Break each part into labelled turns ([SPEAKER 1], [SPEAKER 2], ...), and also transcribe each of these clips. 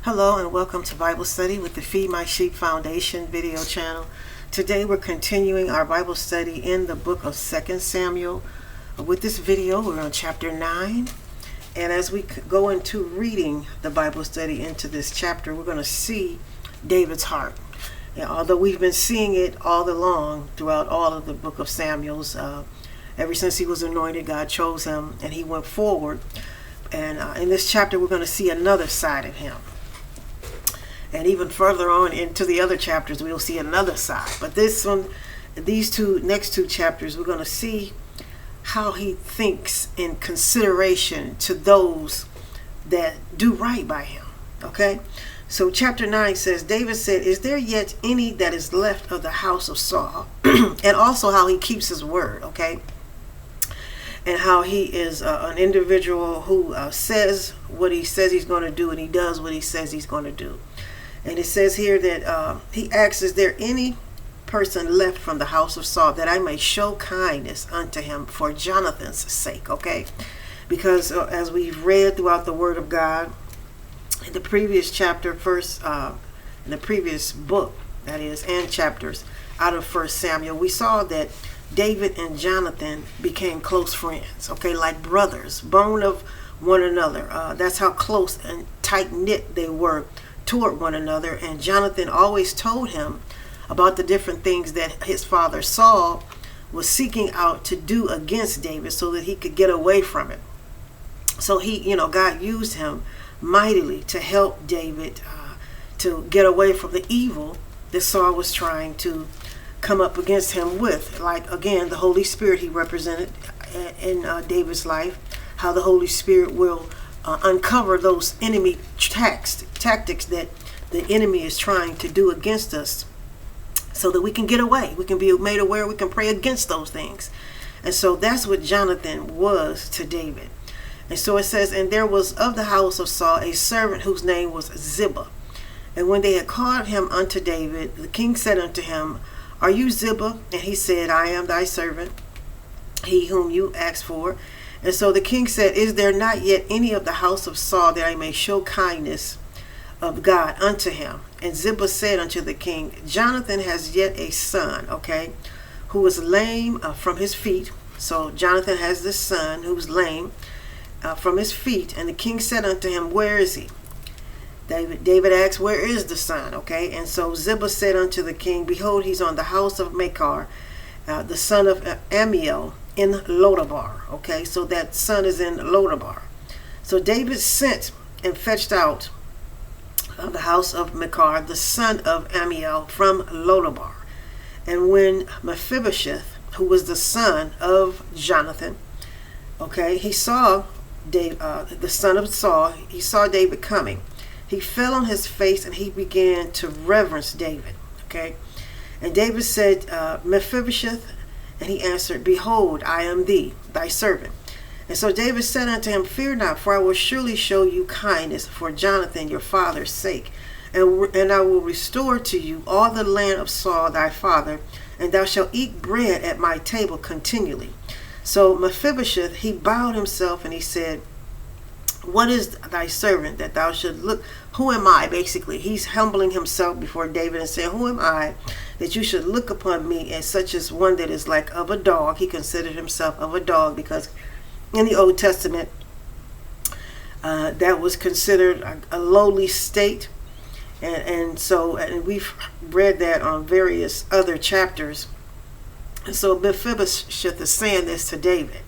[SPEAKER 1] Hello and welcome to Bible Study with the Feed My Sheep Foundation video channel. Today we're continuing our Bible study in the book of 2 Samuel. With this video we're on chapter 9, and as we go into reading the Bible study into this chapter, we're going to see David's heart. And although we've been seeing it all along throughout all of the book of Samuel's, ever since he was anointed, God chose him and he went forward. And in this chapter we're going to see another side of him. And even further on into the other chapters, we'll see another side. But this one, these next two chapters, we're going to see how he thinks in consideration to those that do right by him. Okay? So chapter 9 says, David said, "Is there yet any that is left of the house of Saul?" And also how he keeps his word. Okay? And how he is an individual who says what he says he's going to do, and he does what he says he's going to do. And it says here that he asks, "Is there any person left from the house of Saul that I may show kindness unto him for Jonathan's sake?" Okay, because as we've read throughout the Word of God in the previous chapter, in the previous book, that is, and chapters out of 1 Samuel, we saw that David and Jonathan became close friends. Okay, like brothers, bone of one another. That's how close and tight knit they were toward one another. And Jonathan always told him about the different things that his father Saul was seeking out to do against David so that he could get away from it. So God used him mightily to help David to get away from the evil that Saul was trying to come up against him with. Like, again, the Holy Spirit he represented in David's life, how the Holy Spirit will uncover those enemy tactics that the enemy is trying to do against us, so that we can get away. We can be made aware. We can pray against those things. And so that's what Jonathan was to David. And so it says, "And there was of the house of Saul a servant whose name was Ziba. And when they had called him unto David, the king said unto him, Are you Ziba? And he said, I am thy servant, he whom you asked for. And so the king said, Is there not yet any of the house of Saul that I may show kindness of God unto him? And Ziba said unto the king, Jonathan has yet a son, okay, who is lame from his feet." So Jonathan has this son who's lame from his feet. And the king said unto him, Where is he? David asked, Where is the son? Okay, and so Ziba said unto the king, Behold, he's on the house of Machir, the son of Amiel, in Lodabar. Okay, so that son is in Lodabar. So David sent and fetched out of the house of Machir the son of Amiel from Lodabar. And when Mephibosheth, who was the son of Jonathan, okay, he saw the son of Saul, he saw David coming, he fell on his face and he began to reverence David. Okay, and David said, Mephibosheth. And he answered, Behold, I am thy servant. And so David said unto him, Fear not, for I will surely show you kindness for Jonathan your father's sake. And I will restore to you all the land of Saul thy father, and thou shalt eat bread at my table continually. So Mephibosheth, he bowed himself and he said, What is thy servant that thou should look? Who am I? Basically, he's humbling himself before David and saying, Who am I that you should look upon me as such as one that is like of a dog? He considered himself of a dog because in the Old Testament, that was considered a lowly state. And we've read that on various other chapters. And so Mephibosheth is saying this to David.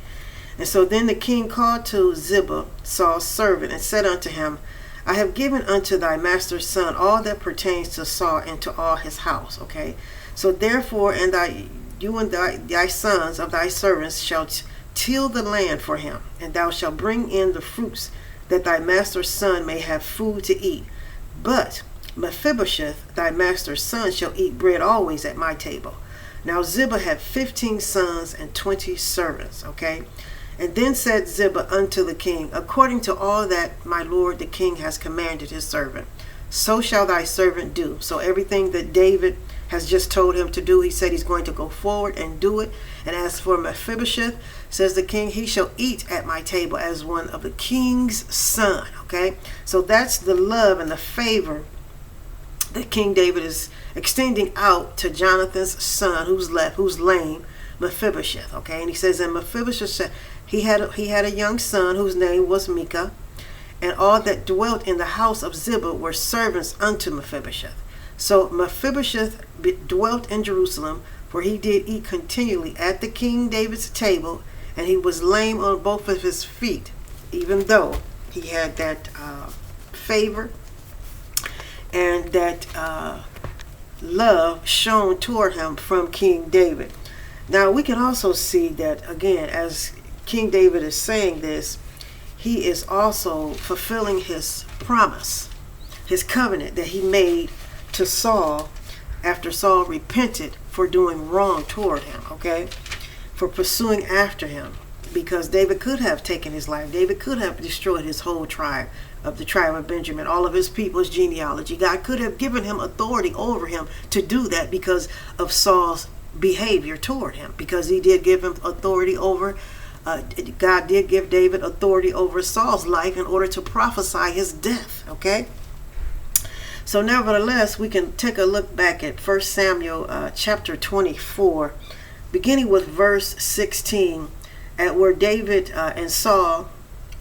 [SPEAKER 1] And so then the king called to Ziba, Saul's servant, and said unto him, I have given unto thy master's son all that pertains to Saul and to all his house. Okay, so therefore, you and thy sons of thy servants shall till the land for him, and thou shalt bring in the fruits, that thy master's son may have food to eat. But Mephibosheth, thy master's son, shall eat bread always at my table. Now Ziba had 15 sons and 20 servants. Okay. And then said Ziba unto the king, According to all that my lord the king has commanded his servant, so shall thy servant do. So everything that David has just told him to do, he said he's going to go forward and do it. And as for Mephibosheth, says the king, he shall eat at my table as one of the king's son. Okay, so that's the love and the favor that King David is extending out to Jonathan's son, who's lame, Mephibosheth. Okay, and he says, and Mephibosheth, he had a young son whose name was Micah, and all that dwelt in the house of Ziba were servants unto Mephibosheth. So Mephibosheth dwelt in Jerusalem, for he did eat continually at the King David's table, and he was lame on both of his feet, even though he had that favor and that love shown toward him from King David. Now we can also see that, again, as King David is saying this, he is also fulfilling his promise, his covenant that he made to Saul after Saul repented for doing wrong toward him, okay, for pursuing after him, because David could have taken his life. David could have destroyed his whole tribe, of the tribe of Benjamin, all of his people's genealogy. God could have given him authority over him to do that because of Saul's behavior toward him, because he did give him authority over God did give David authority over Saul's life in order to prophesy his death. Okay, so nevertheless, we can take a look back at 1 Samuel chapter 24, beginning with verse 16, at where David and Saul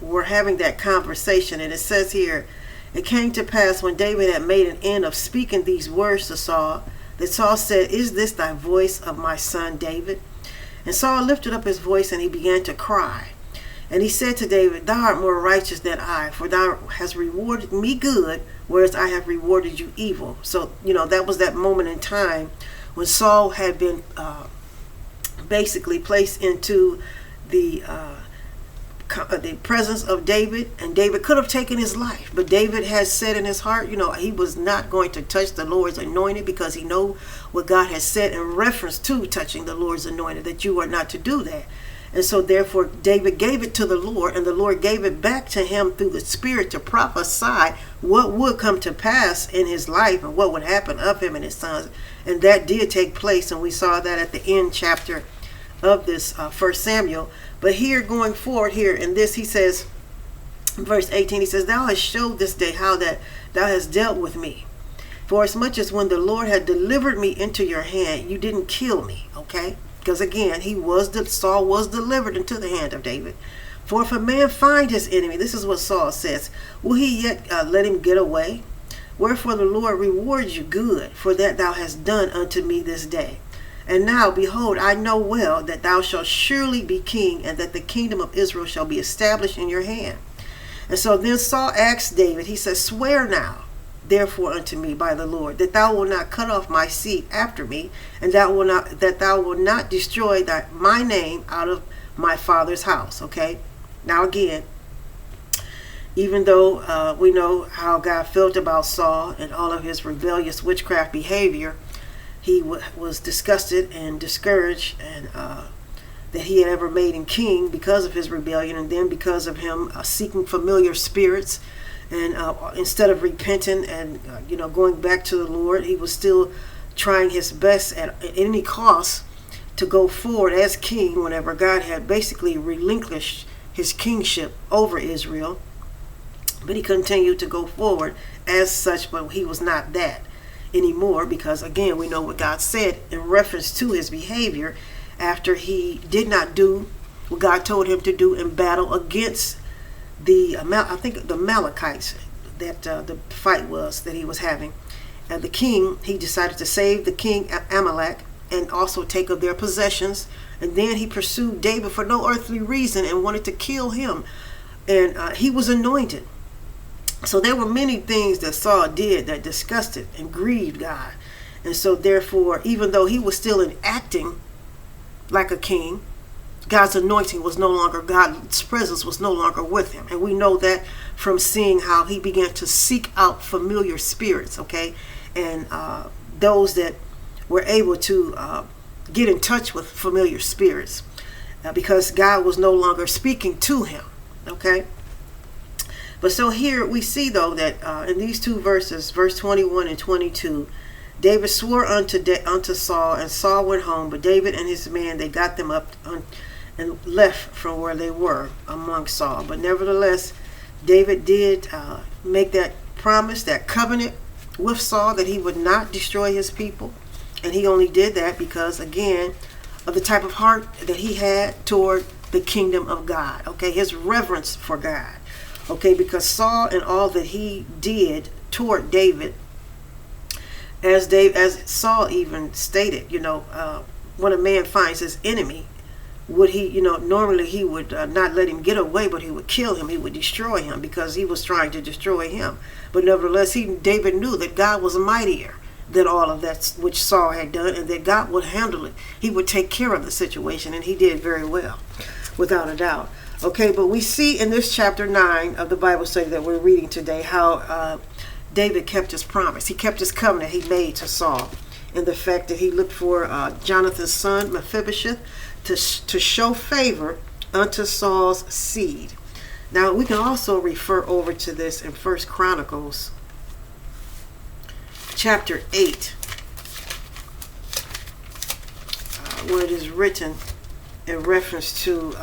[SPEAKER 1] were having that conversation. And it says here, it came to pass when David had made an end of speaking these words to Saul, that Saul said, is this thy voice of my son David? And Saul lifted up his voice and he began to cry. And he said to David, thou art more righteous than I, for thou hast rewarded me good, whereas I have rewarded you evil. So, that was that moment in time when Saul had been basically placed into the presence of David, and David could have taken his life, but David has said in his heart, he was not going to touch the Lord's anointed, because he know what God has said in reference to touching the Lord's anointed, that you are not to do that. And so therefore David gave it to the Lord, and the Lord gave it back to him through the Spirit to prophesy what would come to pass in his life and what would happen of him and his sons. And that did take place, and we saw that at the end chapter of this 1 Samuel. But here, going forward here in this, he says, verse 18, he says, thou hast showed this day how that thou hast dealt with me. For as much as when the Lord had delivered me into your hand, you didn't kill me. Okay? Because again, Saul was delivered into the hand of David. For if a man find his enemy, this is what Saul says, will he yet let him get away? Wherefore the Lord rewards you good for that thou hast done unto me this day. And now, behold, I know well that thou shalt surely be king, and that the kingdom of Israel shall be established in your hand. And so then Saul asked David, he says, swear now, therefore, unto me by the Lord, that thou wilt not cut off my seed after me, and that thou wilt not destroy my name out of my father's house. Okay? Now again, even though we know how God felt about Saul and all of his rebellious witchcraft behavior, he was disgusted and discouraged, and that he had ever made him king because of his rebellion, and then because of him seeking familiar spirits, and instead of repenting and going back to the Lord, he was still trying his best at any cost to go forward as king whenever God had basically relinquished his kingship over Israel. But he continued to go forward as such, but he was not that anymore, because again, we know what God said in reference to his behavior after he did not do what God told him to do in battle against the Amalekites, that the fight was that he was having. And the king, he decided to save the king Amalek and also take of their possessions. And then he pursued David for no earthly reason and wanted to kill him. And he was anointed. So there were many things that Saul did that disgusted and grieved God. And so therefore, even though he was still acting like a king, God's anointing was no longer, God's presence was no longer with him. And we know that from seeing how he began to seek out familiar spirits, okay? And those that were able to get in touch with familiar spirits because God was no longer speaking to him, okay? But so here we see, though, that in these two verses, verse 21 and 22, David swore unto Saul, and Saul went home. But David and his men, they got them up and left from where they were among Saul. But nevertheless, David did make that promise, that covenant with Saul, that he would not destroy his people. And he only did that because, again, of the type of heart that he had toward the kingdom of God. Okay, his reverence for God. Okay, because Saul and all that he did toward David, as Saul even stated, when a man finds his enemy, would he, normally he would not let him get away, but he would kill him. He would destroy him because he was trying to destroy him. But nevertheless, David knew that God was mightier than all of that which Saul had done, and that God would handle it. He would take care of the situation, and he did very well, without a doubt. Okay, but we see in this chapter 9 of the Bible study that we're reading today how David kept his promise. He kept his covenant he made to Saul, and the fact that he looked for Jonathan's son, Mephibosheth, to show favor unto Saul's seed. Now, we can also refer over to this in 1 Chronicles chapter 8, where it is written in reference to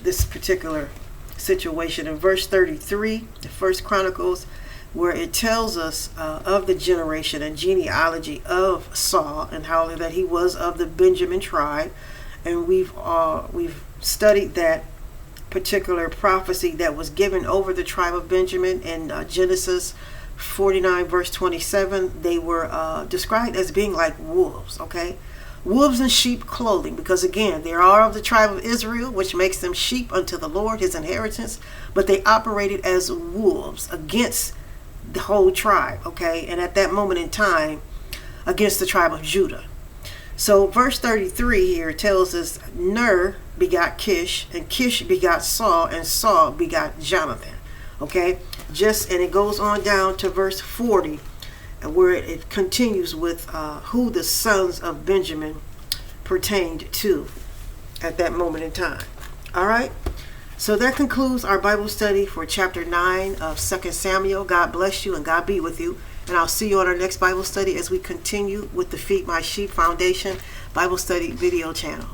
[SPEAKER 1] this particular situation in verse 33, the 1 Chronicles, where it tells us of the generation and genealogy of Saul, and how that he was of the Benjamin tribe. And we've studied that particular prophecy that was given over the tribe of Benjamin in Genesis 49 verse 27. They were described as being like wolves. Okay, wolves in sheep clothing, because again, they are of the tribe of Israel, which makes them sheep unto the Lord, his inheritance. But they operated as wolves against the whole tribe. Okay, and at that moment in time, against the tribe of Judah. So verse 33 here tells us Ner begot Kish, and Kish begot Saul, and Saul begot Jonathan. Okay, and it goes on down to verse 40, where it continues with who the sons of Benjamin pertained to at that moment in time. All right, so that concludes our Bible study for chapter 9 of 2 Samuel. God bless you and God be with you. And I'll see you on our next Bible study as we continue with the Feed My Sheep Foundation Bible Study video channel.